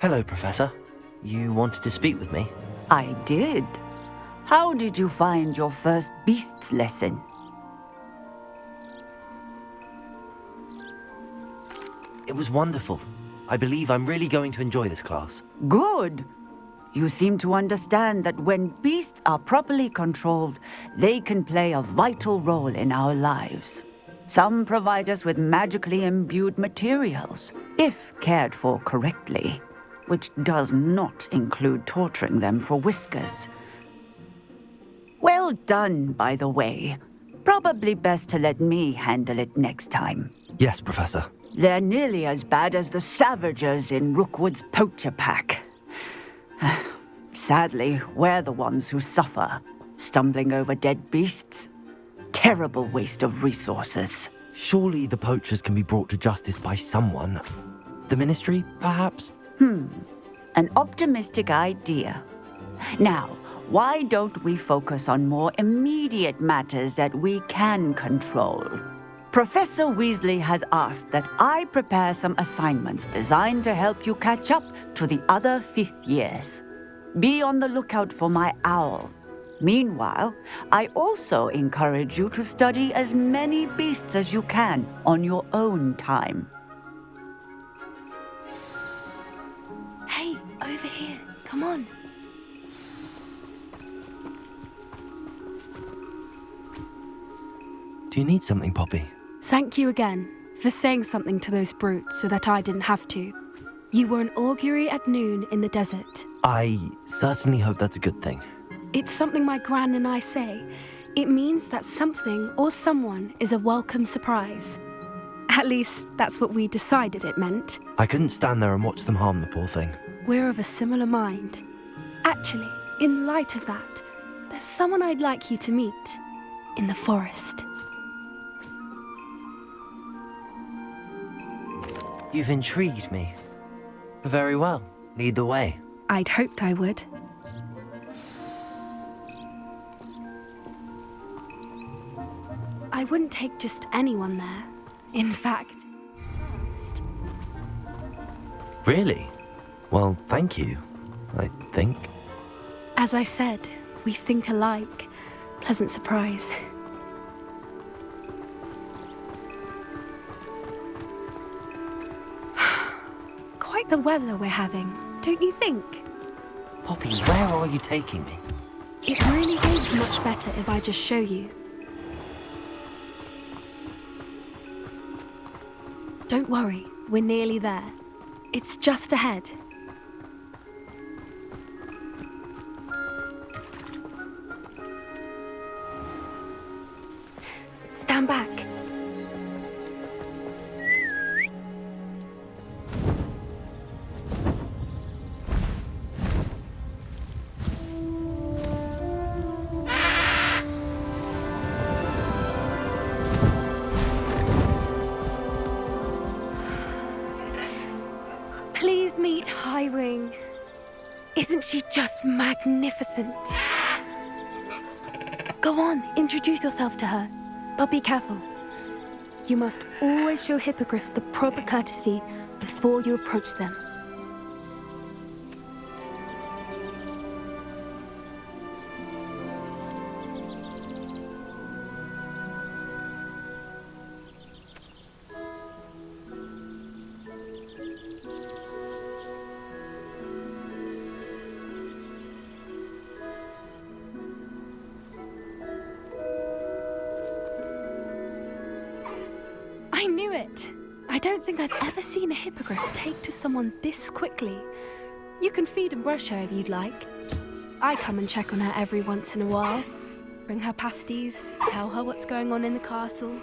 Hello, Professor. You wanted to speak with me? I did. How did you find your first beasts lesson? It was wonderful. I believe I'm really going to enjoy this class. Good. You seem to understand that when beasts are properly controlled, they can play a vital role in our lives. Some provide us with magically imbued materials, if cared for correctly, which does not include torturing them for whiskers. Well done, by the way. Probably best to let me handle it next time. Yes, Professor. They're nearly as bad as the Savagers in Rookwood's poacher pack. Sadly, we're the ones who suffer, stumbling over dead beasts. Terrible waste of resources. Surely the poachers can be brought to justice by someone. The Ministry, perhaps? An optimistic idea. Now, why don't we focus on more immediate matters that we can control? Professor Weasley has asked that I prepare some assignments designed to help you catch up to the other fifth years. Be on the lookout for my owl. Meanwhile, I also encourage you to study as many beasts as you can on your own time. Hey, over here. Come on. Do you need something, Poppy? Thank you again for saying something to those brutes so that I didn't have to. You were an augury at noon in the desert. I certainly hope that's a good thing. It's something my gran and I say. It means that something or someone is a welcome surprise. At least, that's what we decided it meant. I couldn't stand there and watch them harm the poor thing. We're of a similar mind. Actually, in light of that, there's someone I'd like you to meet in the forest. You've intrigued me. Very well. Lead the way. I'd hoped I would. I wouldn't take just anyone there. In fact, first. Really? Well, thank you, I think. As I said, we think alike. Pleasant surprise. Quite the weather we're having, don't you think? Poppy, where are you taking me? It really is much better if I just show you. Don't worry, we're nearly there. It's just ahead. Stand back. Please meet Highwing. Isn't she just magnificent? Go on, introduce yourself to her. But be careful. You must always show hippogriffs the proper courtesy before you approach them. I knew it! I don't think I've ever seen a hippogriff take to someone this quickly. You can feed and brush her if you'd like. I come and check on her every once in a while. Bring her pasties, tell her what's going on in the castle.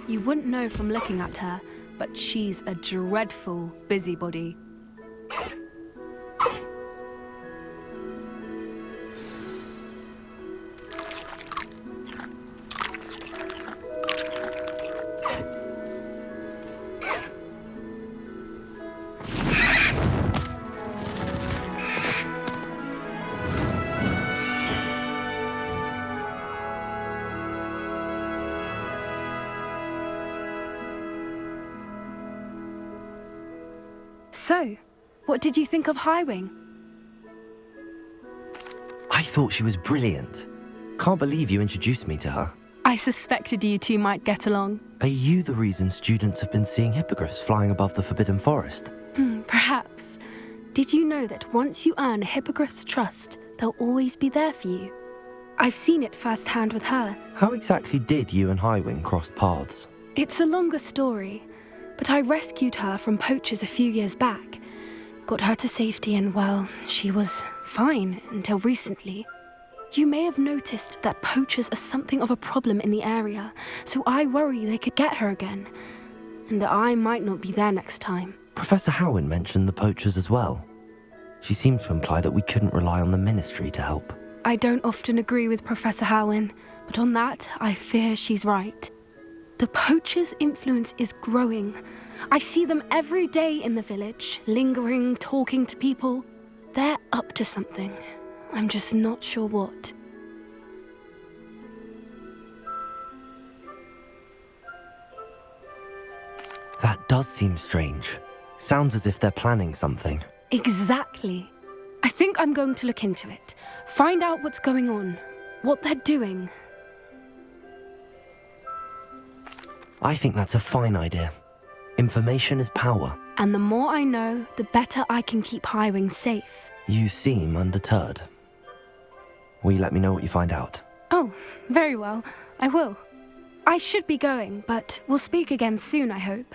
You wouldn't know from looking at her, but she's a dreadful busybody. So, What did you think of Highwing? I thought she was brilliant. Can't believe you introduced me to her. I suspected you two might get along. Are you the reason students have been seeing hippogriffs flying above the Forbidden Forest? Perhaps. Did you know that once you earn a hippogriff's trust, they'll always be there for you? I've seen it firsthand with her. How exactly did you and Highwing cross paths? It's a longer story, but I rescued her from poachers a few years back. Got her to safety and, well, she was fine until recently. You may have noticed that poachers are something of a problem in the area, so I worry they could get her again. And I might not be there next time. Professor Howin mentioned the poachers as well. She seemed to imply that we couldn't rely on the Ministry to help. I don't often agree with Professor Howin, but on that, I fear she's right. The poachers' influence is growing. I see them every day in the village, lingering, talking to people. They're up to something. I'm just not sure what. That does seem strange. Sounds as if they're planning something. Exactly. I think I'm going to look into it. Find out what's going on, what they're doing. I think that's a fine idea. Information is power. And the more I know, the better I can keep Highwing safe. You seem undeterred. Will you let me know what you find out? Oh, very well. I will. I should be going, but we'll speak again soon, I hope.